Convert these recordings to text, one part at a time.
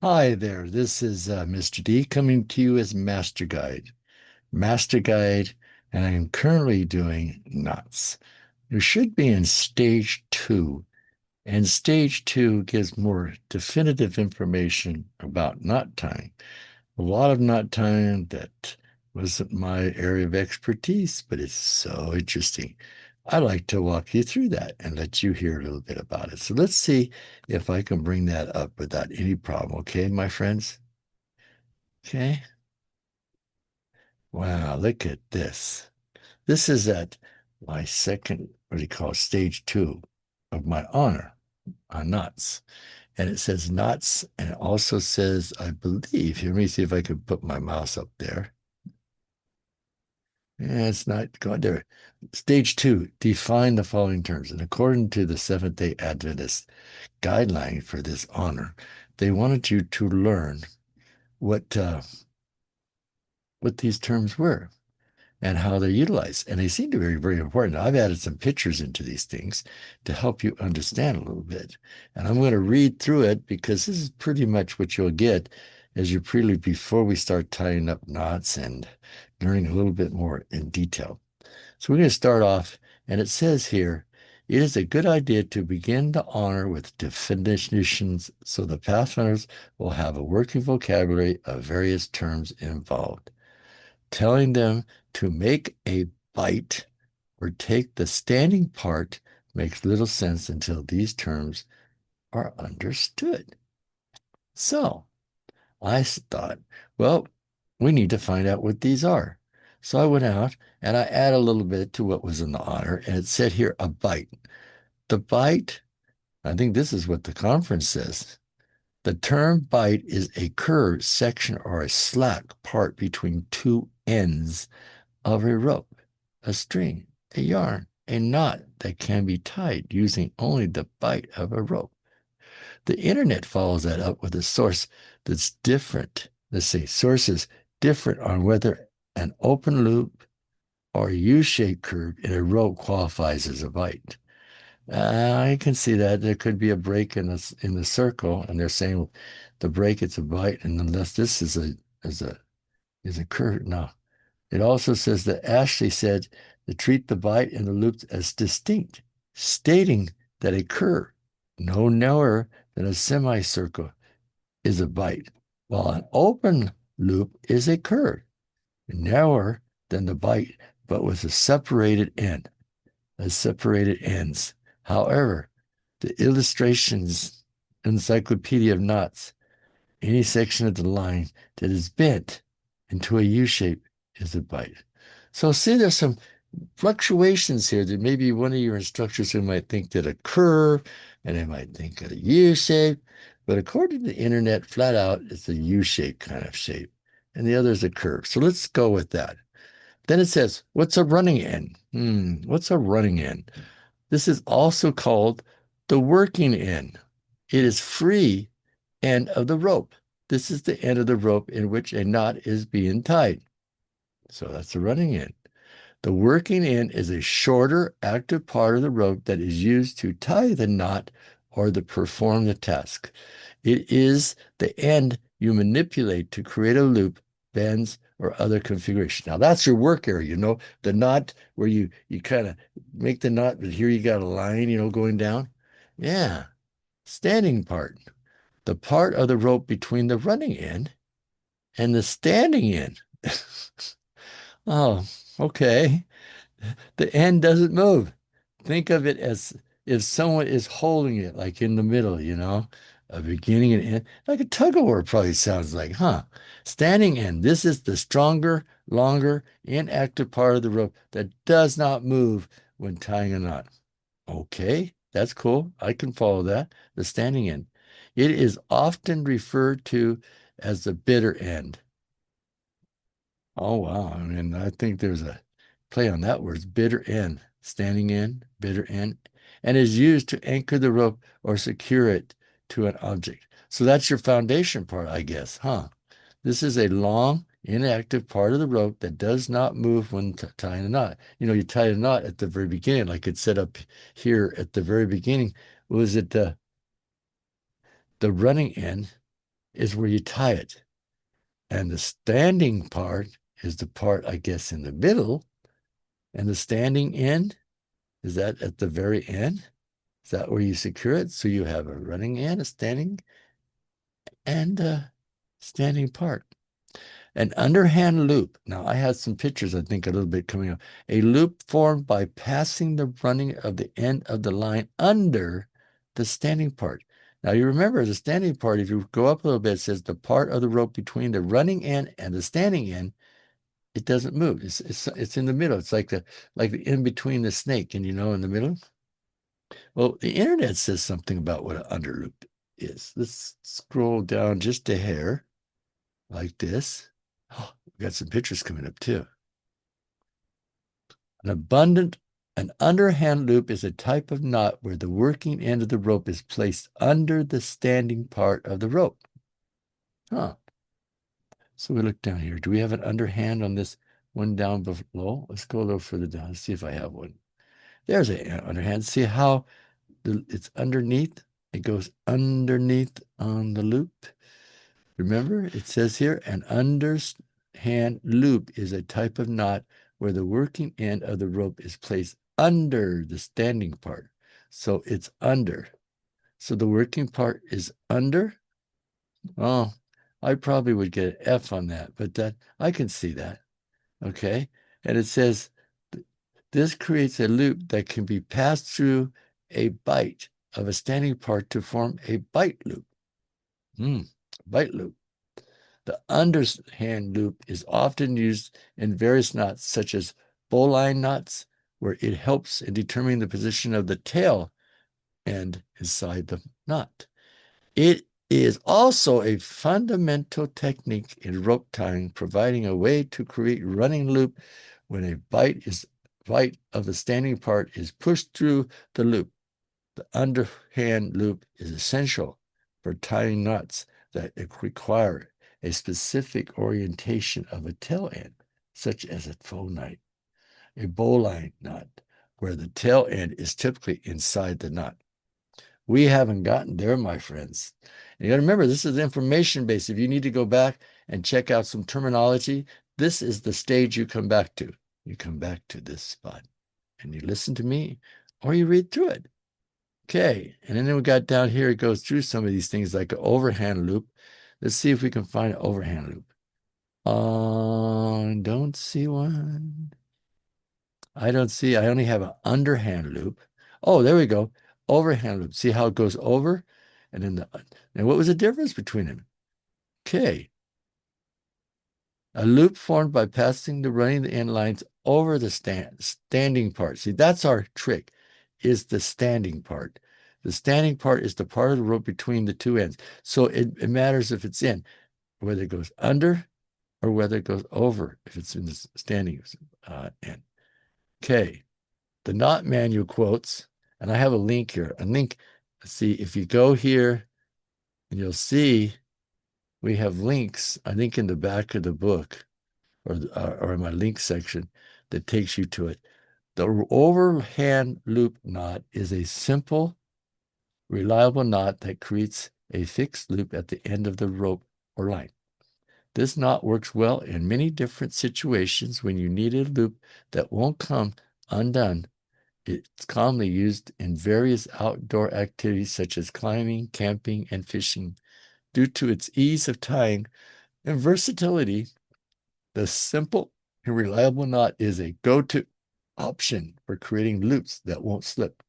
Hi there, this is Mr. D coming to you as Master Guide. Master Guide, and I am currently doing knots. You should be in stage two, and stage two gives more definitive information about knot tying. A lot of knot tying that wasn't my area of expertise, but it's so interesting. I'd like to walk you through that and let you hear a little bit about it. So let's see if I can bring that up without any problem. Okay, my friends? Okay. Wow, look at this. This is at my second, what do you call it, stage two of my honor on knots. And it says knots, and it also says, I believe, here, let me see if I can put my mouse up there. Yeah, it's not going there. Stage two, define the following terms. And according to the Seventh-day Adventist guideline for this honor, they wanted you to learn what what these terms were and how they're utilized. And they seem to be very, very important. I've added some pictures into these things to help you understand a little bit. And I'm going to read through it because this is pretty much what you'll get as your prelude before we start tying up knots and learning a little bit more in detail. So we're going to start off, and it says here, it is a good idea to begin the honor with definitions so the Pathfinders will have a working vocabulary of various terms involved. Telling them to make a bite or take the standing part makes little sense until these terms are understood. So I thought, well, we need to find out what these are. So I went out and I added a little bit to what was in the honor, and it said here a bite. The bite, I think this is what the conference says. The term bite is a curved section or a slack part between two ends of a rope, a string, a yarn, a knot that can be tied using only the bite of a rope. The internet follows that up with a source that's different. Let's say sources different on whether an open loop or a U-shaped curve in a rope qualifies as a bite. I can see that there could be a break in the circle, and they're saying the break it's a bite, and unless this is a curve. No, it also says that Ashley said to treat the bite and the loops as distinct, stating that a curve no narrower than a semicircle is a bite, while an open loop is a curve narrower than the bite, but with a separated end, as separated ends. However, the illustrations encyclopedia of knots, any section of the line that is bent into a U shape is a bite. So see, there's some fluctuations here that maybe one of your instructors who might think that a curve and they might think of a U shape, but according to the internet, flat out, it's a U shape kind of shape, and the other is a curve. So let's go with that. Then it says, what's a running end? What's a running end? This is also called the working end. It is free end of the rope. This is the end of the rope in which a knot is being tied. So that's the running end. The working end is a shorter, active part of the rope that is used to tie the knot or to perform the task. It is the end you manipulate to create a loop, bends, or other configuration. Now that's your work area, the knot where you kind of make the knot, but here you got a line, going down. Yeah, standing part, the part of the rope between the running end and the standing end. Oh, okay. The end doesn't move. Think of it as if someone is holding it, like in the middle, a beginning and end, like a tug of war probably sounds like, huh? Standing end. This is the stronger, longer, inactive part of the rope that does not move when tying a knot. Okay, that's cool. I can follow that. The standing end. It is often referred to as the bitter end. Oh, wow. I mean, I think there's a play on that word. It's bitter end, standing end, bitter end, and is used to anchor the rope or secure it to an object. So that's your foundation part, I guess, huh? This is a long, inactive part of the rope that does not move when tying a knot. You tie a knot at the very beginning, like it's set up here at the very beginning. Was it the running end? is where you tie it. And the standing part is the part, I guess, in the middle. And the standing end, is that at the very end? Is that where you secure it? So you have a running end, a standing, and a standing part. An underhand loop. Now, I had some pictures, I think, a little bit coming up. A loop formed by passing the running of the end of the line under the standing part. Now, you remember the standing part, if you go up a little bit, it says the part of the rope between the running end and the standing end, it doesn't move. It's in the middle. It's like the in between the snake and, in the middle. Well, the internet says something about what an underloop is. Let's scroll down just a hair like this. Oh, we got some pictures coming up too. An underhand loop is a type of knot where the working end of the rope is placed under the standing part of the rope. Huh. So we look down here. Do we have an underhand on this one down below? Let's go a little further down. Let's see if I have one. There's an underhand. See how it's underneath? It goes underneath on the loop. Remember, it says here, an underhand loop is a type of knot where the working end of the rope is placed under the standing part. So it's under. So the working part is under. Oh, I probably would get an F on that, but that I can see that. Okay. And it says this creates a loop that can be passed through a bight of a standing part to form a bight loop. Bight loop. The underhand loop is often used in various knots, such as bowline knots, where it helps in determining the position of the tail end inside the knot. It is also a fundamental technique in rope tying, providing a way to create running loop when a bight of the standing part is pushed through the loop. The underhand loop is essential for tying knots that require a specific orientation of a tail end, such as a bowline knot, where the tail end is typically inside the knot. We haven't gotten there, my friends. And you got to remember, this is information based. If you need to go back and check out some terminology, this is the stage you come back to. You come back to this spot and you listen to me or you read through it. Okay, and then we got down here, it goes through some of these things like an overhand loop. Let's see if we can find an overhand loop. Don't see one. I only have an underhand loop. Oh, there we go. Overhand loop. See how it goes over? And then what was the difference between them? Okay. A loop formed by passing the running the end lines over the standing part. See, that's our trick, is the standing part. The standing part is the part of the rope between the two ends. So it matters if it's in, whether it goes under or whether it goes over, if it's in the standing end. Okay. The Knot Manual quotes, and I have a link here. See, if you go here, and you'll see we have links, I think, in the back of the book or in my link section that takes you to it. The overhand loop knot is a simple, reliable knot that creates a fixed loop at the end of the rope or line. This knot works well in many different situations when you need a loop that won't come undone. It's commonly used in various outdoor activities such as climbing, camping, and fishing. Due to its ease of tying and versatility, the simple and reliable knot is a go-to option for creating loops that won't slip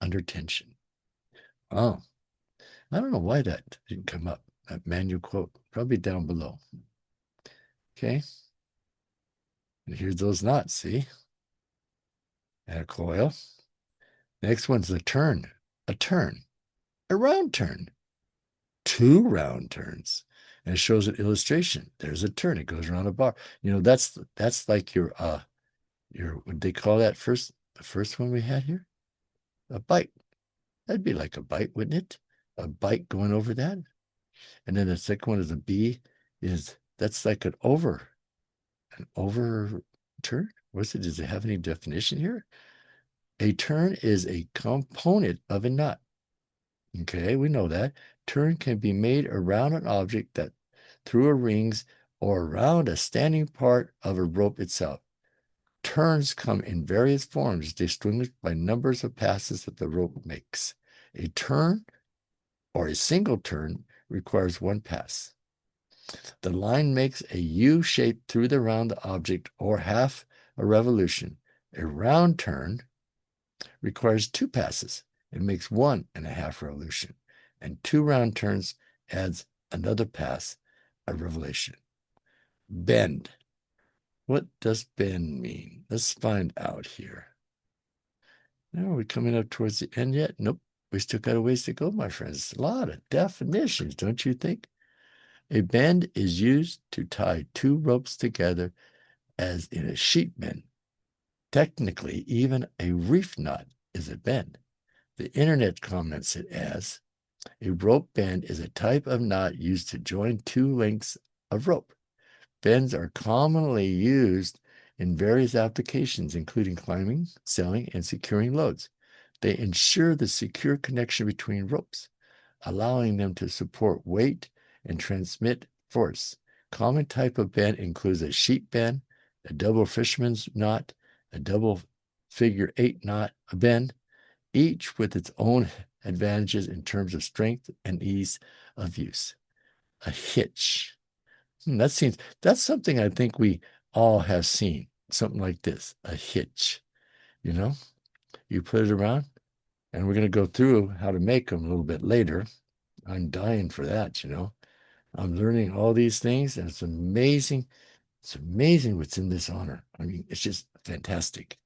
under tension. Oh, I don't know why that didn't come up, that manual quote, probably down below. Okay. And here's those knots, see? And a coil. Next one's a turn, a round turn, two round turns. And it shows an illustration. There's a turn. It goes around a bar. That's like your what they call that the first one we had here? A bight. That'd be like a bight, wouldn't it? A bight going over that. And then the second one is a B, that's like an over turn. What's it? Does it have any definition here? A turn is a component of a knot. Okay, we know that. Turn can be made around an object that through a rings or around a standing part of a rope itself. Turns come in various forms, distinguished by numbers of passes that the rope makes. A turn or a single turn requires one pass. The line makes a U shape through the round object or half a revolution. A round turn requires two passes. It makes 1.5 revolution. And two round turns adds another pass, a revolution. Bend. What does bend mean? Let's find out here. Now, are we coming up towards the end yet? Nope. We still got a ways to go, my friends. A lot of definitions, don't you think? A bend is used to tie two ropes together as in a sheet bend. Technically, even a reef knot is a bend. The internet comments it as a rope bend is a type of knot used to join two lengths of rope. Bends are commonly used in various applications, including climbing, sailing, and securing loads. They ensure the secure connection between ropes, allowing them to support weight and transmit force. Common type of bend includes a sheet bend, a double fisherman's knot, a double figure eight knot, a bend, each with its own advantages in terms of strength and ease of use. A hitch. That's something I think we all have seen. Something like this, a hitch. You know, you put it around, and we're going to go through how to make them a little bit later. I'm dying for that, I'm learning all these things, and it's amazing. It's amazing what's in this honor. I mean, it's just fantastic.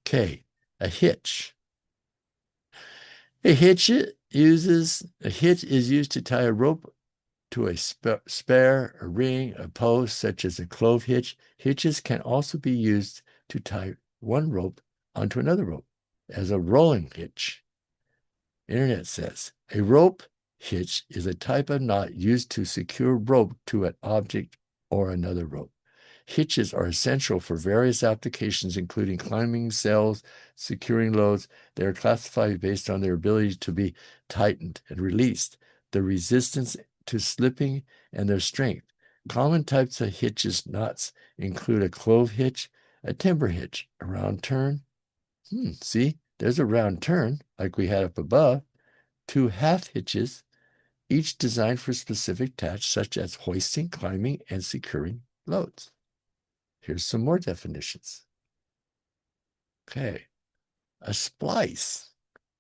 Okay, a hitch. A hitch is used to tie a rope to a spare, a ring, a post, such as a clove hitch. Hitches can also be used to tie one rope onto another rope as a rolling hitch. Internet says a rope hitch is a type of knot used to secure rope to an object or another rope. Hitches are essential for various applications, including climbing, sails, securing loads. They are classified based on their ability to be tightened and released, the resistance to slipping, and their strength. Common types of hitches knots include a clove hitch, a timber hitch, a round turn. See, there's a round turn like we had up above. Two half hitches, each designed for specific tasks such as hoisting, climbing, and securing loads. Here's some more definitions. Okay, a splice,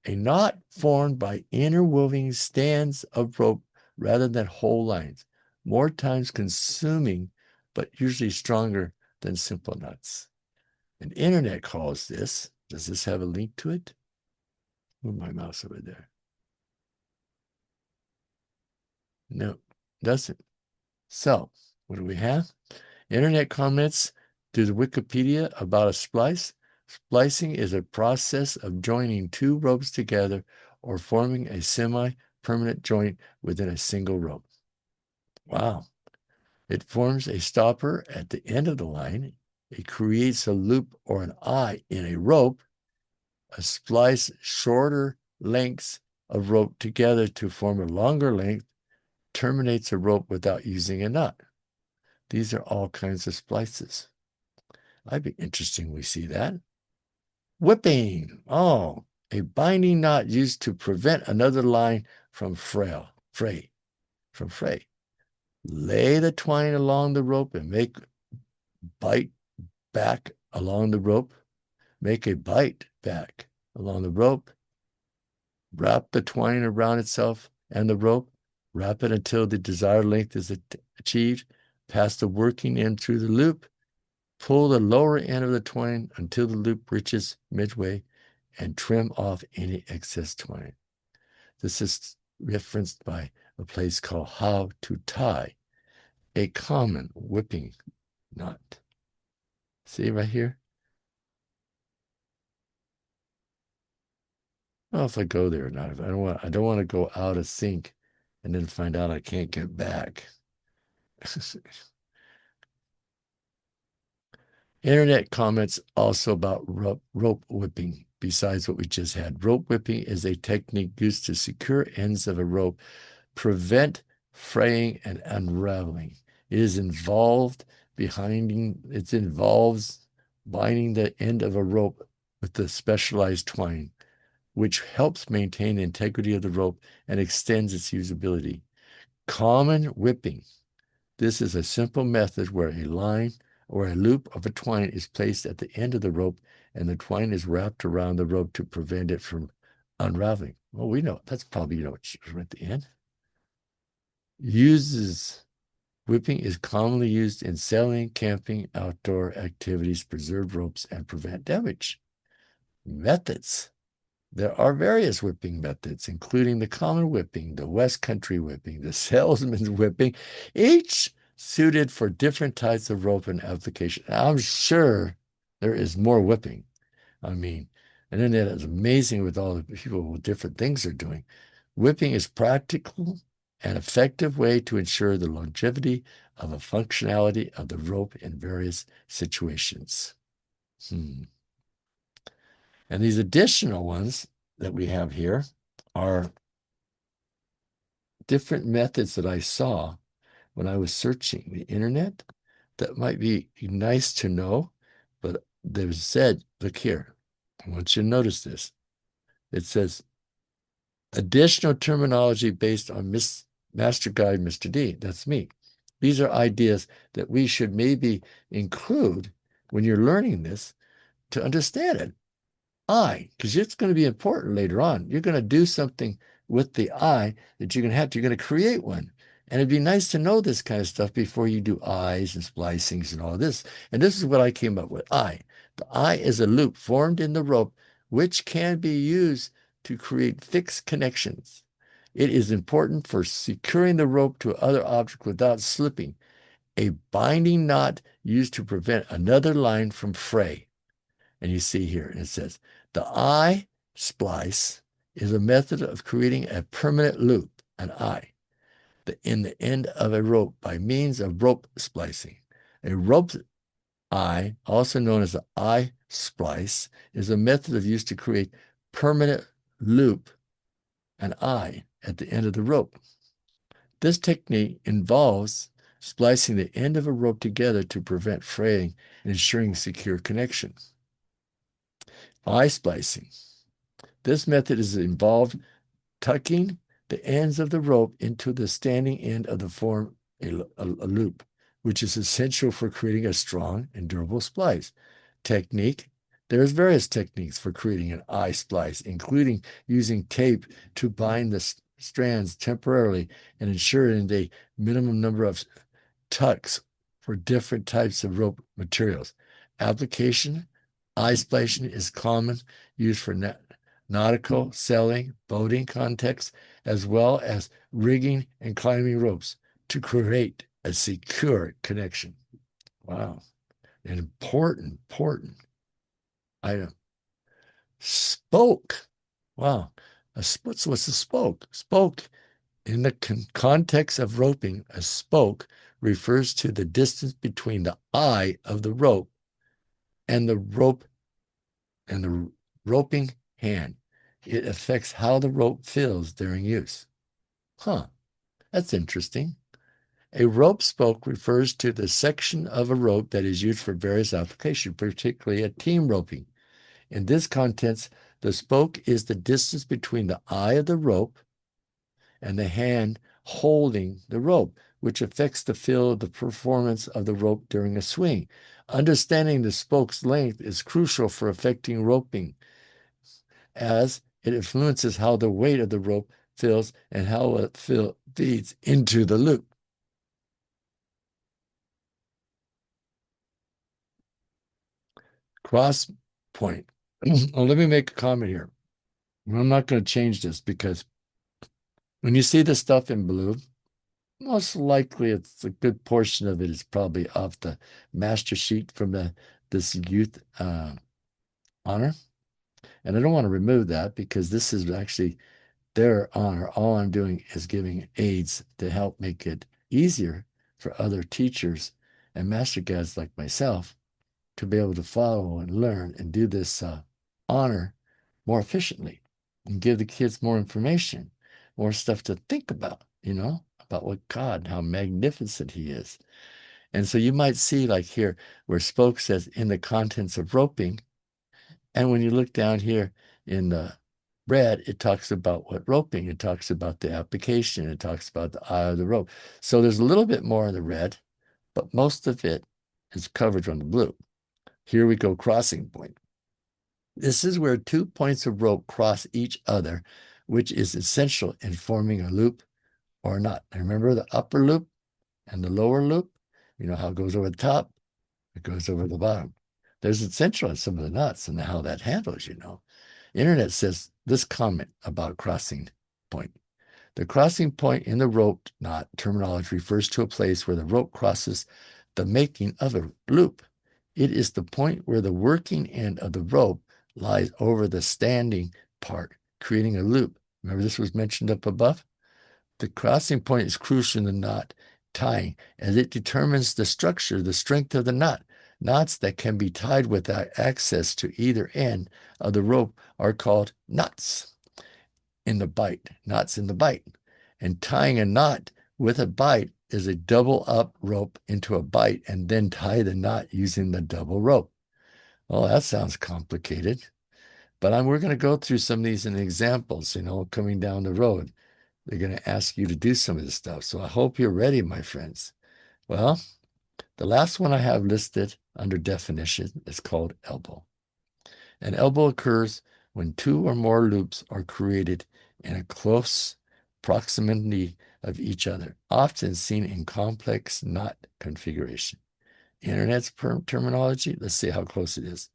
a knot formed by interweaving strands of rope rather than whole lines, more times consuming, but usually stronger than simple knots. And internet calls this, does this have a link to it? Move my mouse over there. No, doesn't. So, what do we have? Internet comments to the Wikipedia about a splice. Splicing is a process of joining two ropes together or forming a semi-permanent joint within a single rope. Wow. It forms a stopper at the end of the line. It creates a loop or an eye in a rope. A splice shorter lengths of rope together to form a longer length terminates a rope without using a knot. These are all kinds of splices. I'd be interesting we see that. Whipping. Oh, a binding knot used to prevent another line from fray. Lay the twine along the rope and bite back along the rope. Make a bite back along the rope. Wrap the twine around itself and the rope. Wrap it until the desired length is achieved. Pass the working end through the loop. Pull the lower end of the twine until the loop reaches midway and trim off any excess twine. This is referenced by a place called How to Tie, a common whipping knot. See right here? I don't know if I go there or not. I don't want to go out of sync and then find out I can't get back. Internet comments also about rope whipping. besides what we just had. Rope whipping is a technique used to secure ends of a rope, prevent fraying and unraveling. It involves binding the end of a rope with the specialized twine, which helps maintain the integrity of the rope and extends its usability. Common whipping. This is a simple method where a line or a loop of a twine is placed at the end of the rope and the twine is wrapped around the rope to prevent it from unraveling. Well, we know that's probably, what's at the end. Whipping is commonly used in sailing, camping, outdoor activities, preserve ropes, and prevent damage. Methods. There are various whipping methods, including the common whipping, the West Country whipping, the salesman's whipping, each suited for different types of rope and application. I'm sure there is more whipping. I mean, and then it is amazing with all the people with different things they're doing. Whipping is practical and effective way to ensure the longevity of a functionality of the rope in various situations. And these additional ones that we have here are different methods that I saw when I was searching the internet that might be nice to know, but there's said, look here, I want you to notice this. It says, additional terminology based on Master Guide Mr. D. That's me. These are ideas that we should maybe include when you're learning this to understand it. Because it's going to be important later on. You're going to do something with the eye that you're going to create one. And it'd be nice to know this kind of stuff before you do eyes and splicings and all this. And this is what I came up with. The eye is a loop formed in the rope, which can be used to create fixed connections. It is important for securing the rope to other objects without slipping. A binding knot used to prevent another line from fray. And you see here, and it says, the eye splice is a method of creating a permanent loop, an eye, in the end of a rope by means of rope splicing. A rope eye, also known as the eye splice, is a method of use to create permanent loop, an eye, at the end of the rope. This technique involves splicing the end of a rope together to prevent fraying and ensuring secure connection. Eye splicing. This method is involved tucking the ends of the rope into the standing end of the form a loop, which is essential for creating a strong and durable splice. Technique. There's various techniques for creating an eye splice, including using tape to bind the strands temporarily and ensuring the minimum number of tucks for different types of rope materials. Application. Eye splicing is common, used for nautical, sailing, boating contexts, as well as rigging and climbing ropes to create a secure connection. Wow. An important item. Spoke. Wow. What's a spoke? Spoke, in the context of roping, a spoke refers to the distance between the eye of the rope and the roping hand. It affects how the rope feels during use. That's interesting. A rope spoke refers to the section of a rope that is used for various applications, particularly at team roping. In this context, the spoke is the distance between the eye of the rope and the hand holding the rope, which affects the feel of the performance of the rope during a swing. Understanding the spoke's length is crucial for affecting roping, as it influences how the weight of the rope feels and how it feeds into the loop. Cross point. Oh, let me make a comment here. I'm not going to change this because when you see the stuff in blue, most likely it's a good portion of it is probably off the master sheet from this youth honor. And I don't want to remove that because this is actually their honor. All I'm doing is giving aids to help make it easier for other teachers and master guides like myself to be able to follow and learn and do this honor more efficiently and give the kids more information, more stuff to think about, about what God, how magnificent he is. And so you might see like here where Spoke says in the contents of roping. And when you look down here in the red, it talks about what roping, it talks about the application, it talks about the eye of the rope. So there's a little bit more in the red, but most of it is covered from the blue. Here we go, crossing point. This is where 2 points of rope cross each other, which is essential in forming a loop or knot. Remember the upper loop and the lower loop? You know how it goes over the top, it goes over the bottom. There's essential in some of the knots and how that handles. Internet says this comment about crossing point. The crossing point in the rope knot terminology refers to a place where the rope crosses the making of a loop. It is the point where the working end of the rope lies over the standing part, creating a loop. Remember this was mentioned up above? The crossing point is crucial in the knot tying as it determines the structure, the strength of the knot. Knots that can be tied without access to either end of the rope are called knots in the bight, knots in the bight. And tying a knot with a bight is a double up rope into a bight and then tie the knot using the double rope. Well, that sounds complicated, but we're going to go through some of these in examples, coming down the road. They're going to ask you to do some of this stuff. So I hope you're ready, my friends. Well, the last one I have listed under definition is called elbow. An elbow occurs when 2 or more loops are created in a close proximity of each other, often seen in complex knot configuration. Internet's terminology, let's see how close it is.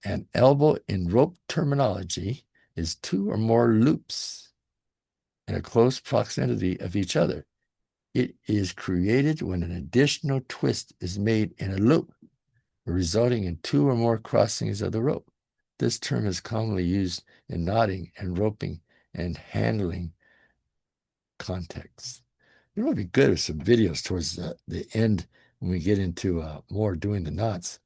An elbow in rope terminology is 2 or more loops in a close proximity of each other. It is created when an additional twist is made in a loop, resulting in 2 or more crossings of the rope. This term is commonly used in knotting and roping and handling contexts. It would be good with some videos towards the end when we get into more doing the knots.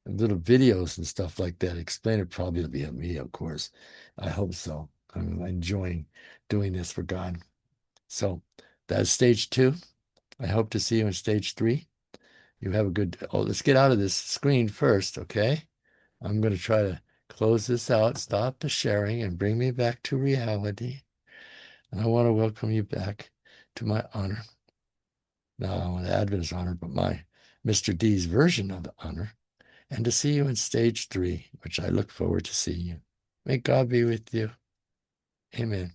And little videos and stuff like that. Explain it probably to be me, of course. I hope so. I'm enjoying doing this for God. So that's stage 2. I hope to see you in stage 3. You have a good, let's get out of this screen first, okay? I'm going to try to close this out, stop the sharing, and bring me back to reality. And I want to welcome you back to my honor. Now, the Adventist honor, but my Mr. D's version of the honor, and to see you in stage 3, which I look forward to seeing you. May God be with you. Amen.